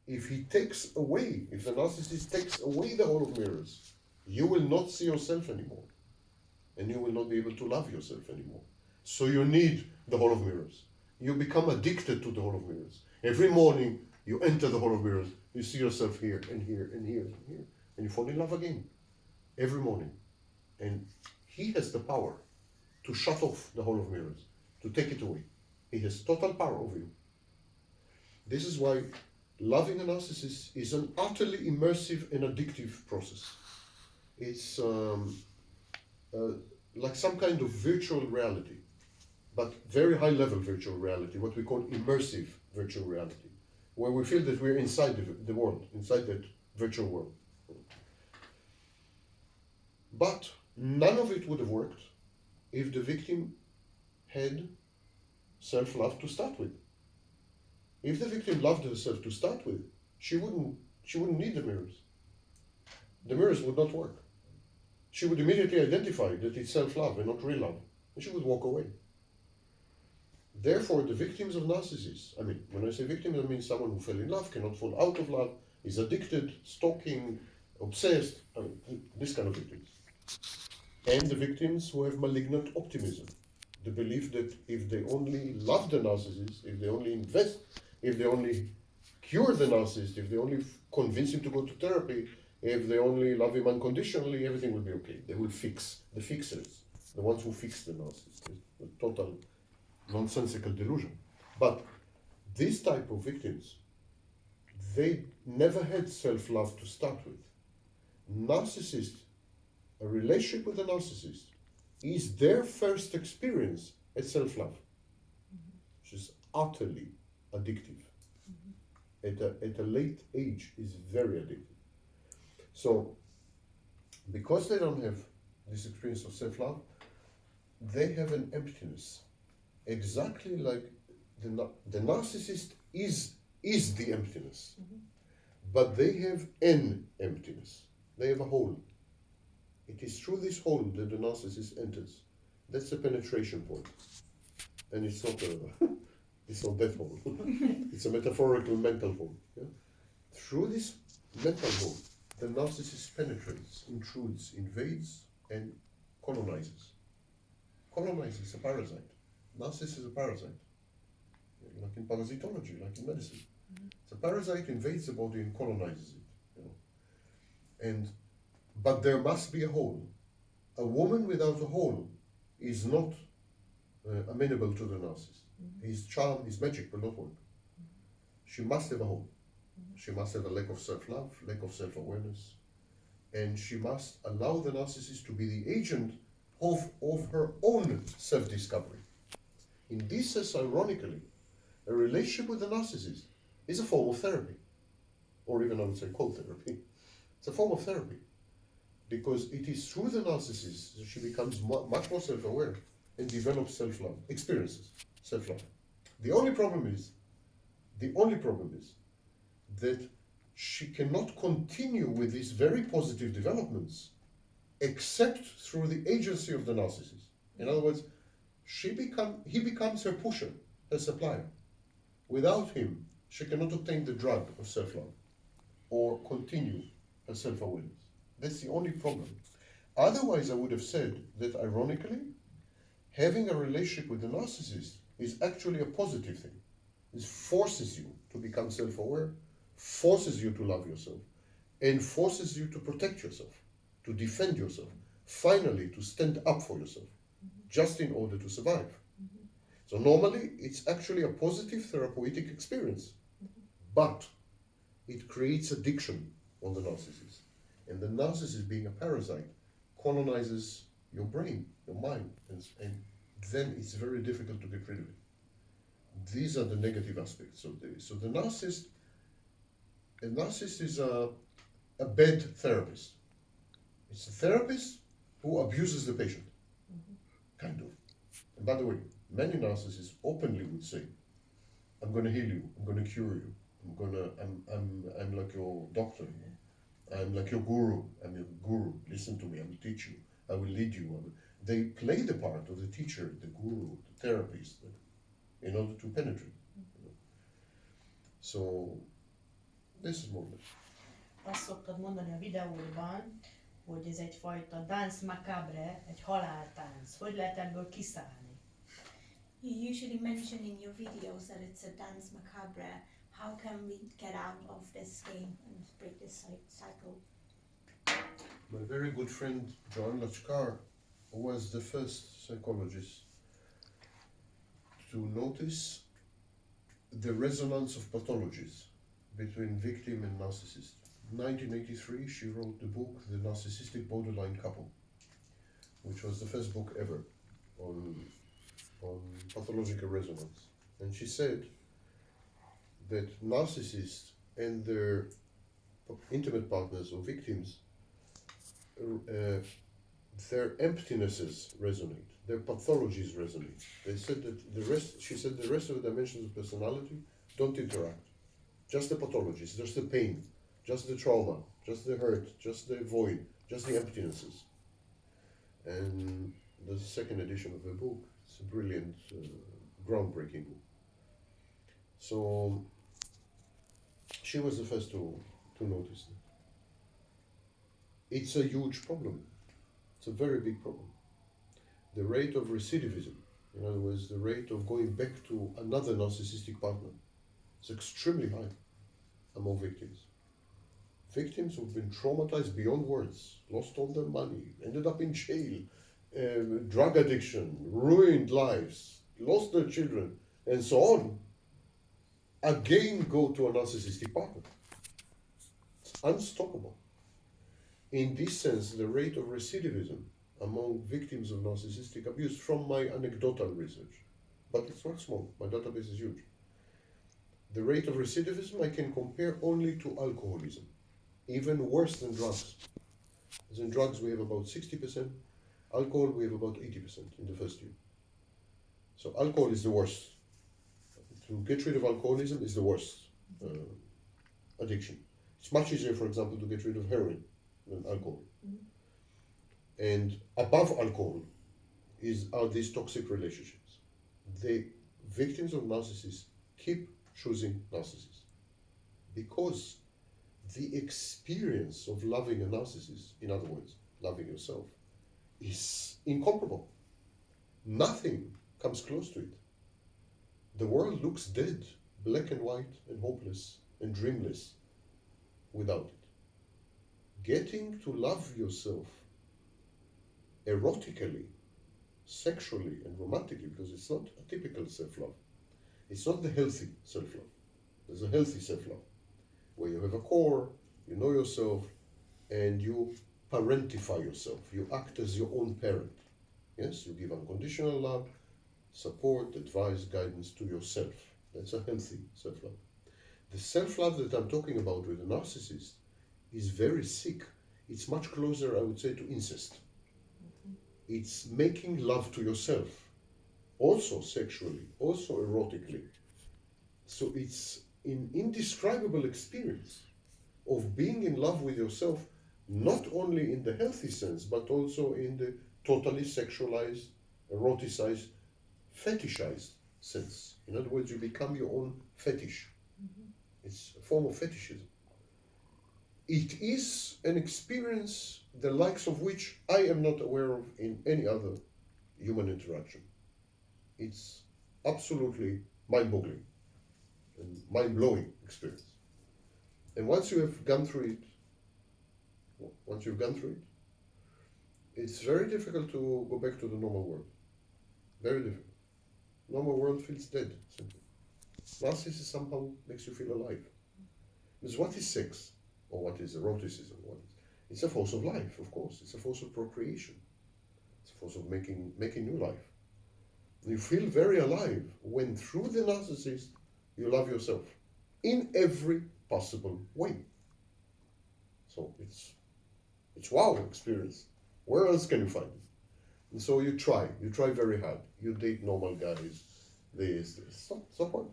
if the narcissist takes away the whole of mirrors, you will not see yourself anymore. And you will not be able to love yourself anymore. So you need the hall of mirrors. You become addicted to the hall of mirrors. Every morning you enter the hall of mirrors, you see yourself here and here and here and here, and you fall in love again every morning. And he has the power to shut off the hall of mirrors, to take it away. He has total power over you. This is why loving a narcissist is an utterly immersive and addictive process. It's like some kind of virtual reality, but very high level virtual reality, what we call immersive virtual reality, where we feel that we're inside the world, inside that virtual world. But none of it would have worked if the victim had self-love to start with. If the victim loved herself to start with, she wouldn't need the mirrors. The mirrors would not work. She would immediately identify that it's self-love and not real love, and she would walk away. Therefore, the victims of narcissists, I mean, when I say victim, I mean someone who fell in love, cannot fall out of love, is addicted, stalking, obsessed, I mean, this kind of victims. And the victims who have malignant optimism, the belief that if they only love the narcissist, if they only invest, if they only cure the narcissist, if they only convince him to go to therapy, if they only love him unconditionally, everything will be okay. They will fix, the fixers, the ones who fix the narcissist. The total nonsensical delusion. But this type of victims, they never had self-love to start with. Narcissist, a relationship with a narcissist, is their first experience at self-love, which is utterly addictive. At a late age, is very addictive. So, because they don't have this experience of self-love, they have an emptiness. Exactly like the narcissist is the emptiness, but they have an emptiness. They have a hole. It is through this hole that the narcissist enters. That's the penetration point. And it's not that hole. It's a metaphorical mental hole. Yeah? Through this mental hole, the narcissist penetrates, intrudes, invades, and colonizes. Colonizes a parasite. Narcissist is a parasite. Like in parasitology, like in medicine. So a parasite invades the body and colonizes it. You know? But there must be a hole. A woman without a hole is not amenable to the narcissist. His charm, his magic will not work. She must have a hole. She must have a lack of self-love, lack of self-awareness, and she must allow the narcissist to be the agent of her own self-discovery. In this sense, ironically, a relationship with the narcissist is a form of therapy, or even I would say co-therapy. It's a form of therapy, because it is through the narcissist that she becomes much more self-aware and develops self-love, experiences self-love. The only problem is that she cannot continue with these very positive developments except through the agency of the narcissist. In other words, he becomes her pusher, her supplier. Without him, she cannot obtain the drug of self-love or continue her self-awareness. That's the only problem. Otherwise, I would have said that, ironically, having a relationship with the narcissist is actually a positive thing. It forces you to become self-aware, forces you to love yourself, and forces you to protect yourself, to defend yourself, finally to stand up for yourself, just in order to survive. So normally, it's actually a positive therapeutic experience, but it creates addiction on the narcissist. And the narcissist, being a parasite, colonizes your brain, your mind, and then it's very difficult to get rid of it. These are the negative aspects of this. So the narcissist is a bad therapist. It's a therapist who abuses the patient, kind of. And by the way, many narcissists openly would say, "I'm going to heal you. I'm going to cure you. I'm like your doctor. I'm like your guru. I'm your guru. Listen to me. I will teach you. I will lead you." They play the part of the teacher, the guru, the therapist, in order to penetrate. So This is more. Azt szoktad mondani a videóban, hogy ez egyfajta dance macabre, egy haláltánc. Hogy lehet ebből kiszállni? You usually mention in your videos that it's a dance macabre. How can we get out of this game and break this cycle? My very good friend John Lachkar was the first psychologist to notice the resonance of pathologies between victim and narcissist. In 1983, she wrote the book The Narcissistic Borderline Couple, which was the first book ever on pathological resonance. And she said that narcissists and their intimate partners or victims, their emptinesses resonate, their pathologies resonate. They said that she said the rest of the dimensions of personality don't interact. Just the pathologies, just the pain, just the trauma, just the hurt, just the void, just the emptinesses. And there's a second edition of the book. It's a brilliant, groundbreaking book. So she was the first to notice that. It's a huge problem. It's a very big problem. The rate of recidivism, in other words, the rate of going back to another narcissistic partner, is extremely high among victims. Victims who've been traumatized beyond words, lost all their money, ended up in jail, drug addiction, ruined lives, lost their children, and so on, again go to a narcissistic partner. It's unstoppable. In this sense, the rate of recidivism among victims of narcissistic abuse, from my anecdotal research, but it's not small, my database is huge. The rate of recidivism I can compare only to alcoholism, even worse than drugs. As in drugs we have about 60%, alcohol we have about 80% in the first year. So alcohol is the worst. To get rid of alcoholism is the worst addiction. It's much easier, for example, to get rid of heroin than alcohol. And above alcohol are these toxic relationships. The victims of narcissists keep choosing narcissists because the experience of loving a narcissist, in other words, loving yourself, is incomparable. Nothing comes close to it. The world looks dead, black and white and hopeless and dreamless without it. Getting to love yourself erotically, sexually and romantically, because it's not a typical self-love. It's not the healthy self-love. There's a healthy self-love where you have a core, you know yourself, and you parentify yourself. You act as your own parent. Yes, you give unconditional love, support, advice, guidance to yourself. That's a healthy self-love. The self-love that I'm talking about with a narcissist is very sick. It's much closer, I would say, to incest. It's making love to yourself, also sexually, also erotically. So it's an indescribable experience of being in love with yourself, not only in the healthy sense, but also in the totally sexualized, eroticized, fetishized sense. In other words, you become your own fetish. It's a form of fetishism. It is an experience the likes of which I am not aware of in any other human interaction. It's absolutely mind-boggling and mind-blowing experience. And once you have gone through it, it's very difficult to go back to the normal world. Very difficult. Normal world feels dead, simply. Narcissism somehow makes you feel alive. Because what is sex? Or what is eroticism? It's a force of life, of course. It's a force of procreation. It's a force of making new life. You feel very alive when through the narcissist you love yourself in every possible way. So it's wow experience. Where else can you find it? And so you try very hard. You date normal guys. It's not hard.